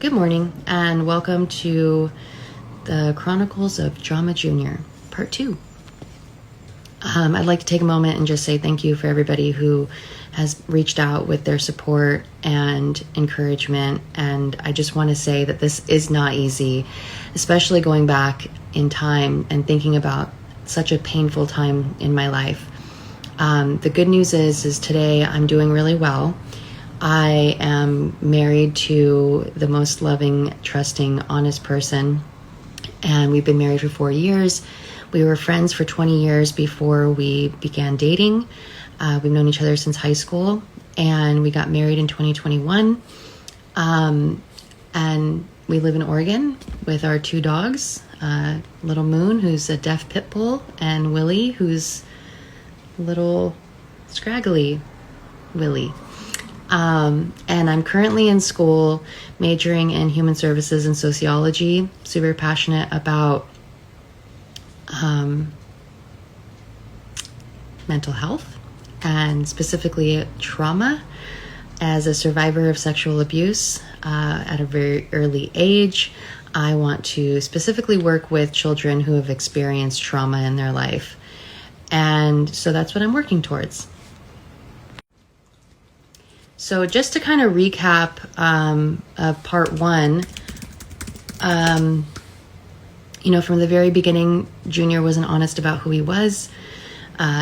Good morning, and welcome to the Chronicles of Drama Junior, Part 2. I'd like to take a moment and just say thank you for everybody who has reached out with their support and encouragement. And I just want to say that this is not easy, especially going back in time and thinking about such a painful time in my life. The good news is today I'm doing really well. I am married to the most loving, trusting, honest person, and we've been married for 4 years. We were friends for 20 years before we began dating. We've known each other since high school, and we got married in 2021. And we live in Oregon with our 2 dogs, Little Moon, who's a deaf pit bull, and Willie, who's a little scraggly Willie. And I'm currently in school majoring in human services and sociology, super passionate about mental health and specifically trauma. As a survivor of sexual abuse at a very early age, I want to specifically work with children who have experienced trauma in their life. And so that's what I'm working towards. So just to kind of recap part 1, from the very beginning, Junior wasn't honest about who he was.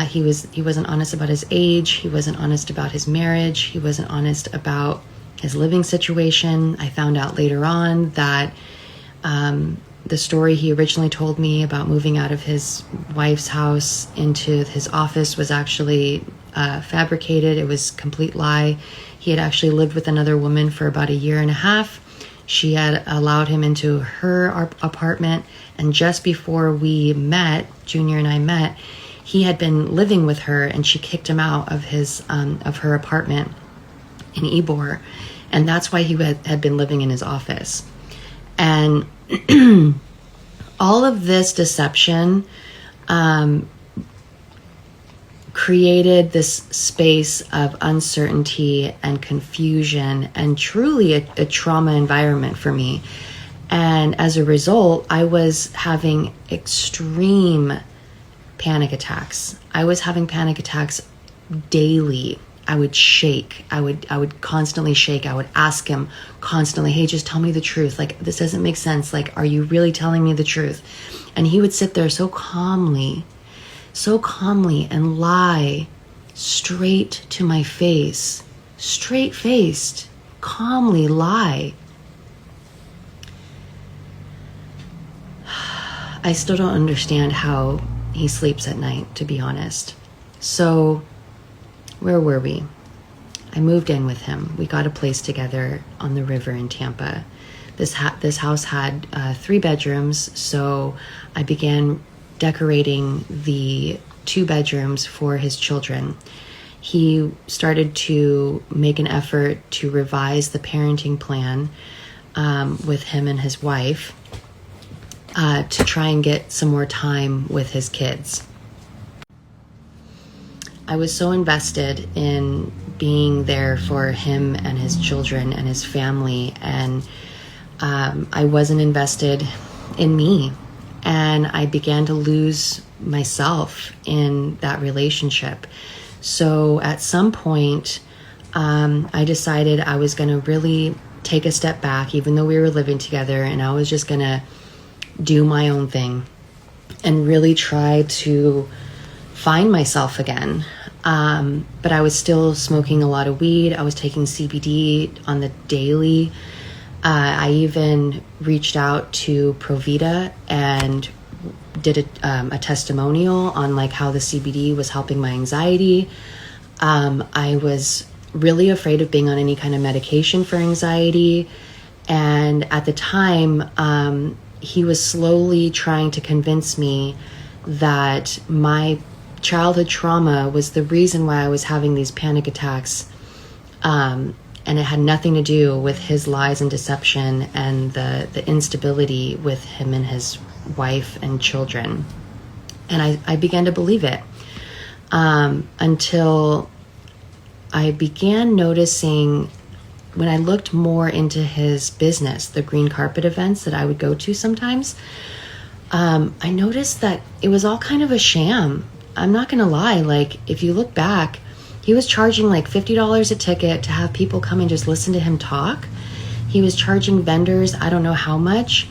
He wasn't honest about his age. He wasn't honest about his marriage. He wasn't honest about his living situation. I found out later on that the story he originally told me about moving out of his wife's house into his office was actually fabricated. It was a complete lie. He had actually lived with another woman for about 1.5 years. She had allowed him into her apartment, and just before we met, Junior and I met, he had been living with her, and she kicked him out of her apartment in Ybor, and that's why he had been living in his office. And all of this deception created this space of uncertainty and confusion and truly a trauma environment for me. And as a result, I was having extreme panic attacks. I was having panic attacks daily. I would shake. I would constantly shake. I would ask him constantly, hey, just tell me the truth. Like, this doesn't make sense. Like, are you really telling me the truth? And he would sit there so calmly and lie straight to my face, straight-faced, calmly lie. I still don't understand how he sleeps at night, to be honest. So where were we? I moved in with him. We got a place together on the river in Tampa. This house had 3 bedrooms, so I began decorating the 2 bedrooms for his children. He started to make an effort to revise the parenting plan with him and his wife to try and get some more time with his kids. I was so invested in being there for him and his children and his family, and I wasn't invested in me. And I began to lose myself in that relationship. So at some point, I decided I was going to really take a step back, even though we were living together, and I was just going to do my own thing and really try to find myself again. But I was still smoking a lot of weed. I was taking CBD on the daily. I even reached out to Provita and did a testimonial on like how the CBD was helping my anxiety. I was really afraid of being on any kind of medication for anxiety. And at the time, he was slowly trying to convince me that my childhood trauma was the reason why I was having these panic attacks. And it had nothing to do with his lies and deception and the instability with him and his wife and children. And I began to believe it until I began noticing when I looked more into his business, the green carpet events that I would go to sometimes, I noticed that it was all kind of a sham. I'm not going to lie. Like, if you look back, he was charging like $50 a ticket to have people come and just listen to him talk. He was charging vendors, I don't know how much,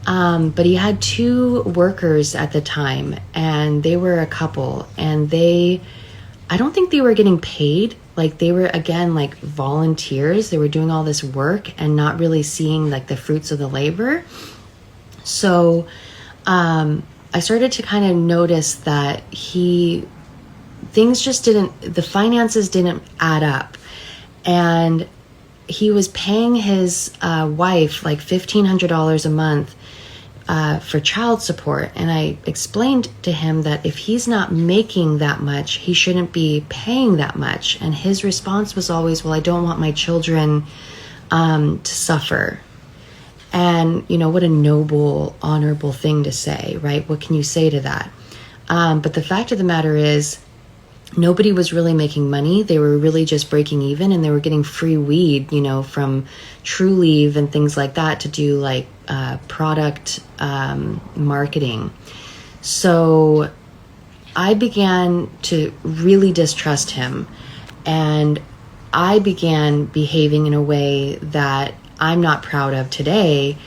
but he had 2 workers at the time, and they were a couple, and I don't think they were getting paid. Like, they were, again, like volunteers. They were doing all this work and not really seeing like the fruits of the labor. So I started to kind of notice that the finances didn't add up. And he was paying his wife like $1,500 a month for child support. And I explained to him that if he's not making that much, he shouldn't be paying that much. And his response was always, well, I don't want my children to suffer. And, what a noble, honorable thing to say, right? What can you say to that? But the fact of the matter is, nobody was really making money. They were really just breaking even, and they were getting free weed, from True Leave and things like that to do like product marketing. So I began to really distrust him, and I began behaving in a way that I'm not proud of today,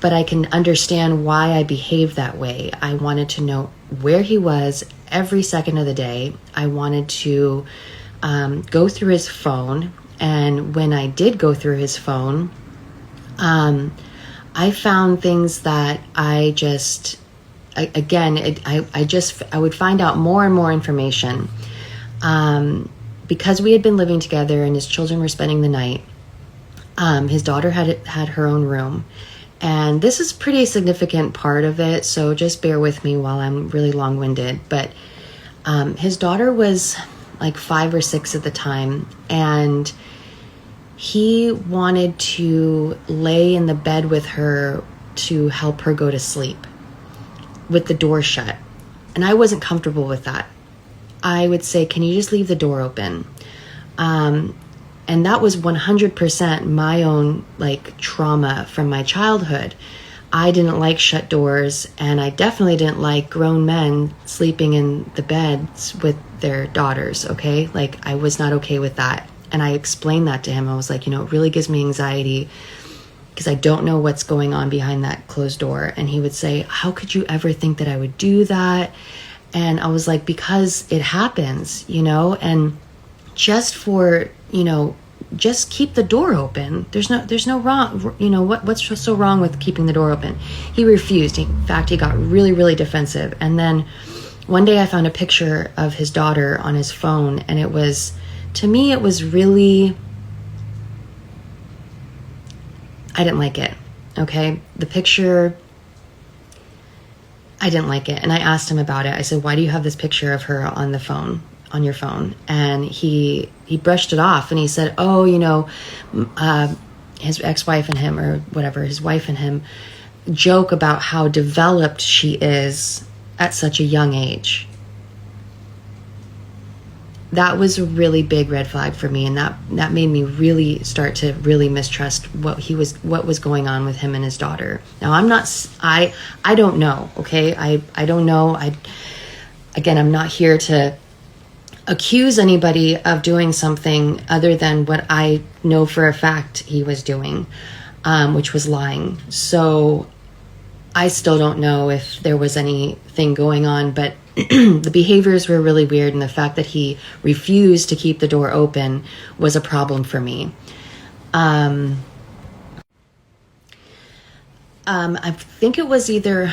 but I can understand why I behaved that way. I wanted to know where he was every second of the day. I wanted to go through his phone. And when I did go through his phone, I found things that I would find out more and more information. Because we had been living together and his children were spending the night, his daughter had her own room. And this is a pretty significant part of it, so just bear with me while I'm really long-winded. But his daughter was like 5 or 6 at the time, and he wanted to lay in the bed with her to help her go to sleep with the door shut. And I wasn't comfortable with that. I would say, can you just leave the door open? And that was 100% my own like trauma from my childhood. I didn't like shut doors, and I definitely didn't like grown men sleeping in the beds with their daughters, okay? Like, I was not okay with that. And I explained that to him. I was like, it really gives me anxiety because I don't know what's going on behind that closed door. And he would say, how could you ever think that I would do that? And I was like, because it happens, and just for, just keep the door open. There's no wrong, what's so wrong with keeping the door open? He refused. In fact, he got really, really defensive. And then one day I found a picture of his daughter on his phone, and to me, it was really, I didn't like it. Okay. The picture, I didn't like it. And I asked him about it. I said, why do you have this picture of her on your phone? And he brushed it off, and he said, his ex-wife and him, or whatever, his wife and him joke about how developed she is at such a young age. That was a really big red flag for me, and that made me really start to really mistrust what was going on with him and his daughter. Now, I don't know, okay? I don't know. I'm not here to accuse anybody of doing something other than what I know for a fact he was doing, which was lying. So I still don't know if there was anything going on, but the behaviors were really weird, and the fact that he refused to keep the door open was a problem for me. I think it was either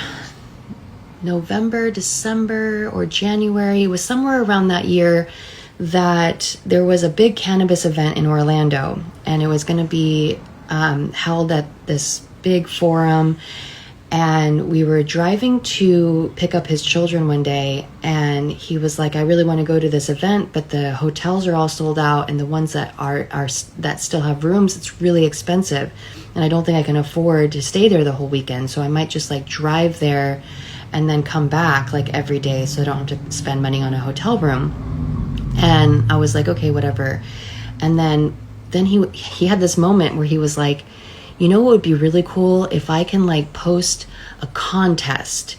November, December, or January. It was somewhere around that year that there was a big cannabis event in Orlando, and it was going to be held at this big forum. And we were driving to pick up his children one day, and he was like, I really want to go to this event, but the hotels are all sold out, and the ones that that still have rooms, it's really expensive, and I don't think I can afford to stay there the whole weekend, so I might just like drive there and then come back like every day so I don't have to spend money on a hotel room. And I was like, okay, whatever. And then then he had this moment where he was like, you know what would be really cool if I can like post a contest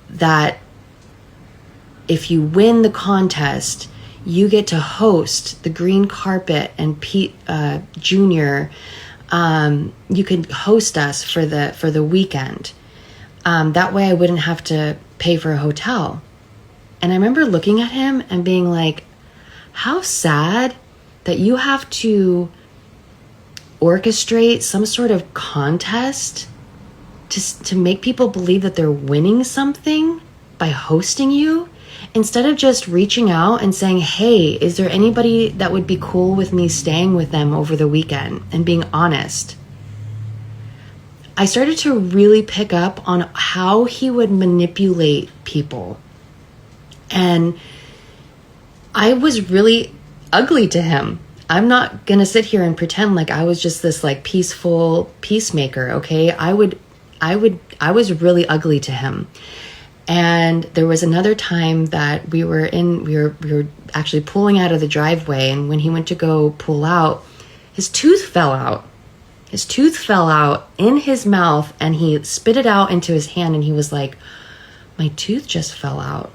that if you win the contest, you get to host the green carpet and Pete Jr. You could host us for the weekend. That way I wouldn't have to pay for a hotel. And I remember looking at him and being like, how sad that you have to orchestrate some sort of contest to make people believe that they're winning something by hosting you, instead of just reaching out and saying, hey, is there anybody that would be cool with me staying with them over the weekend, and being honest. I started to really pick up on how he would manipulate people. And I was really ugly to him. I'm not going to sit here and pretend like I was just this like peaceful peacemaker, okay? I was really ugly to him. And there was another time that we were actually pulling out of the driveway, and when he went to go pull out, his tooth fell out. His tooth fell out in his mouth, and he spit it out into his hand, and he was like, my tooth just fell out.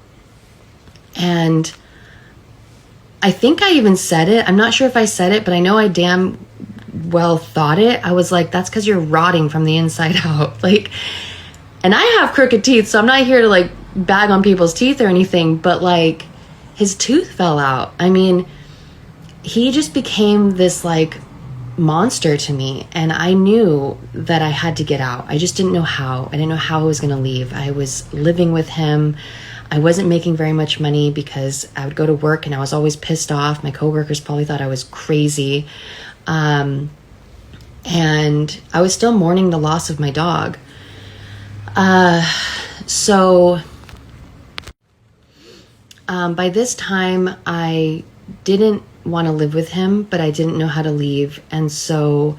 And I think I even said it. I'm not sure if I said it, but I know I damn well thought it. I was like, that's because you're rotting from the inside out. Like, and I have crooked teeth, so I'm not here to like bag on people's teeth or anything, but like his tooth fell out. I mean, he just became this like monster to me, and I knew that I had to get out. I just didn't know how. I didn't know how I was going to leave. I was living with him. I wasn't making very much money because I would go to work and I was always pissed off. My coworkers probably thought I was crazy. And I was still mourning the loss of my dog. So by this time, I didn't want to live with him, but I didn't know how to leave. And so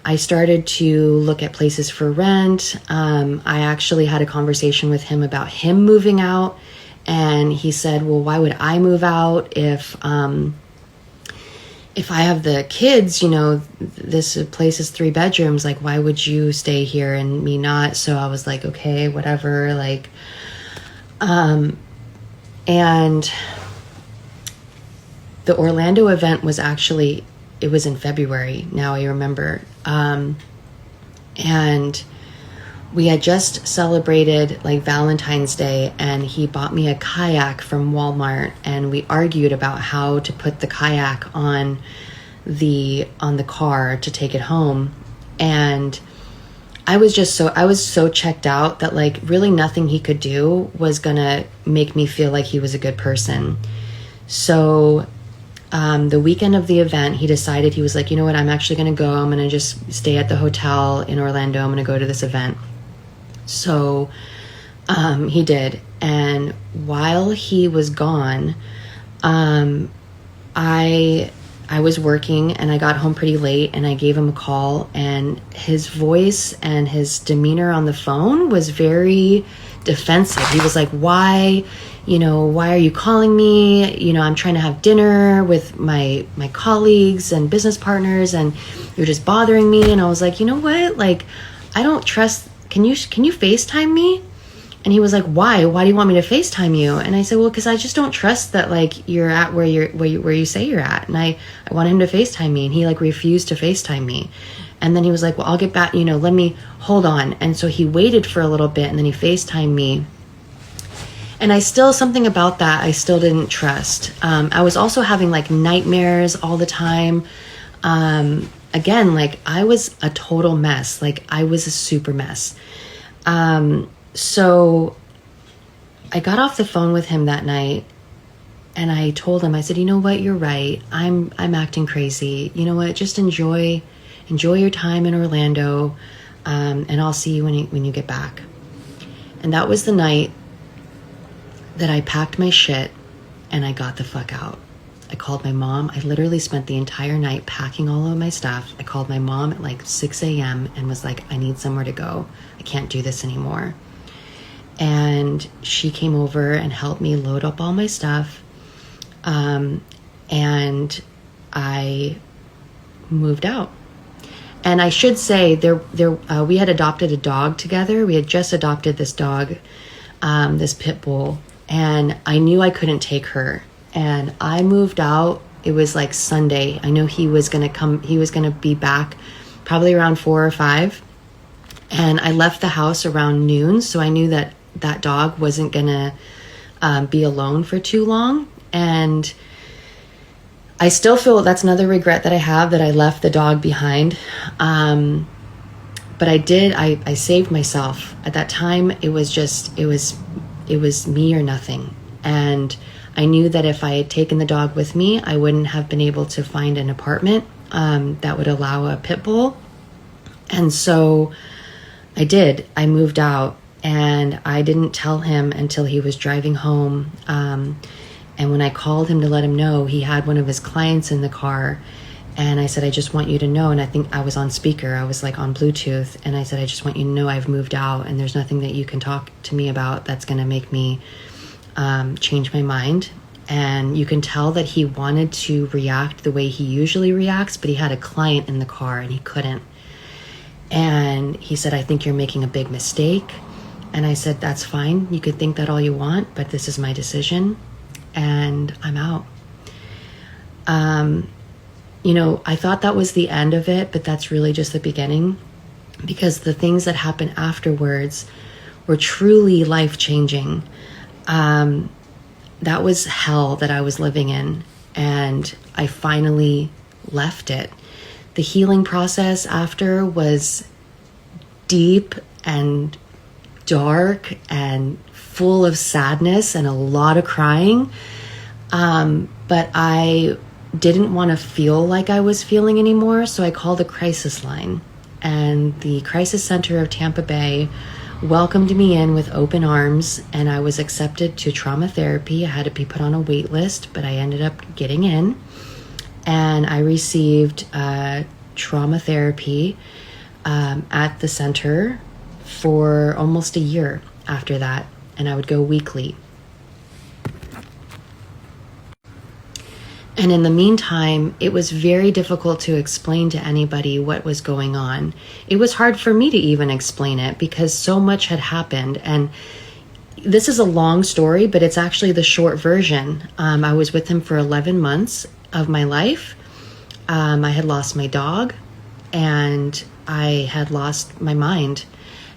I started to look at places for rent. I actually had a conversation with him about him moving out. And he said, well, why would I move out if I have the kids? You know, this place is 3 bedrooms. Like, why would you stay here and me not? So I was like, okay, whatever. Like, and the Orlando event was actually, it was in February. Now I remember. And we had just celebrated like Valentine's Day, and he bought me a kayak from Walmart, and we argued about how to put the kayak on the car to take it home. And I was so checked out that like really nothing he could do was gonna make me feel like he was a good person. So the weekend of the event, he decided, he was like, you know what, I'm actually going to go. I'm going to just stay at the hotel in Orlando. I'm going to go to this event. So he did. And while he was gone, I was working, and I got home pretty late, and I gave him a call, and his voice and his demeanor on the phone was very defensive. He was like, why are you calling me? You know, I'm trying to have dinner with my colleagues and business partners, and you're just bothering me. And I was like, you know what? Like, I don't trust, can you FaceTime me? And he was like, why? Why do you want me to FaceTime you? And I said, well, because I just don't trust that like you're at where you say you're at. And I want him to FaceTime me, and he like refused to FaceTime me. And then he was like, well, I'll get back, let me hold on. And so he waited for a little bit, and then he FaceTimed me. And something about that, I still didn't trust. I was also having like nightmares all the time. Again, like I was a total mess. Like I was a super mess. So I got off the phone with him that night, and I told him, I said, you know what, you're right. I'm acting crazy. You know what, just enjoy your time in Orlando. And I'll see you when you get back. And that was the night that I packed my shit and I got the fuck out. I called my mom. I literally spent the entire night packing all of my stuff. I called my mom at like 6 a.m. and was like, I need somewhere to go. I can't do this anymore. And she came over and helped me load up all my stuff. And I moved out. And I should say, we had adopted a dog together. We had just adopted this dog, this pit bull, and I knew I couldn't take her. And I moved out. It was like Sunday. I know he was going to come. He was going to be back probably around 4 or 5. And I left the house around noon. So I knew that that dog wasn't going to be alone for too long. And I still feel that's another regret that I have, that I left the dog behind. But I saved myself. At that time, it was me or nothing. And I knew that if I had taken the dog with me, I wouldn't have been able to find an apartment that would allow a pit bull. And so I did. I moved out, and I didn't tell him until he was driving home. And when I called him to let him know, he had one of his clients in the car. And I said, I just want you to know. And I think I was on speaker. I was like on Bluetooth. And I said, I just want you to know I've moved out, and there's nothing that you can talk to me about that's going to make me change my mind. And you can tell that he wanted to react the way he usually reacts, but he had a client in the car and he couldn't. And he said, I think you're making a big mistake. And I said, that's fine. You could think that all you want, but this is my decision. And I'm out. I thought that was the end of it, but that's really just the beginning, because the things that happened afterwards were truly life-changing. That was hell that I was living in, and I finally left it. The healing process after was deep and dark and full of sadness and a lot of crying. But I didn't want to feel like I was feeling anymore. So I called a crisis line, and the Crisis Center of Tampa Bay welcomed me in with open arms, and I was accepted to trauma therapy. I had to be put on a wait list, but I ended up getting in, and I received trauma therapy at the center for almost a year after that, and I would go weekly. And in the meantime, it was very difficult to explain to anybody what was going on. It was hard for me to even explain it because so much had happened. And this is a long story, but it's actually the short version. I was with him for 11 months of my life. I had lost my dog, and I had lost my mind.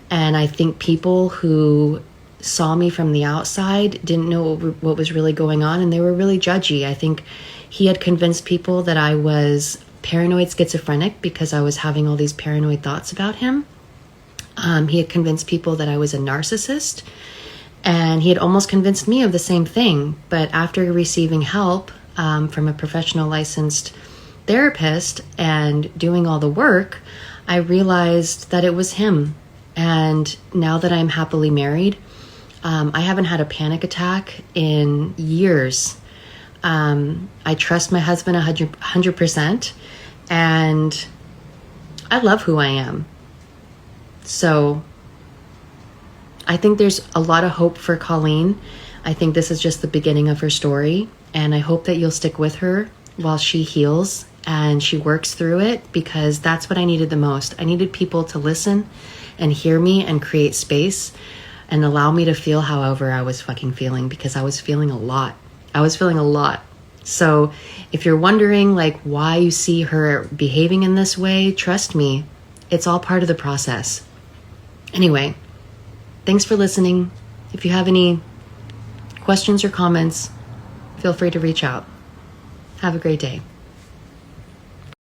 And I think people who saw me from the outside didn't know what was really going on, and they were really judgy. I think he had convinced people that I was paranoid schizophrenic because I was having all these paranoid thoughts about him. He had convinced people that I was a narcissist, and he had almost convinced me of the same thing. But after receiving help from a professional licensed therapist and doing all the work, I realized that it was him. And now that I'm happily married, I haven't had a panic attack in years. I trust my husband 100%, and I love who I am. So I think there's a lot of hope for Colleen. I think this is just the beginning of her story, and I hope that you'll stick with her while she heals and she works through it, because that's what I needed the most. I needed people to listen and hear me and create space and allow me to feel however I was fucking feeling, because I was feeling a lot. So if you're wondering why you see her behaving in this way, trust me, it's all part of the process. Anyway, thanks for listening. If you have any questions or comments, feel free to reach out. Have a great day.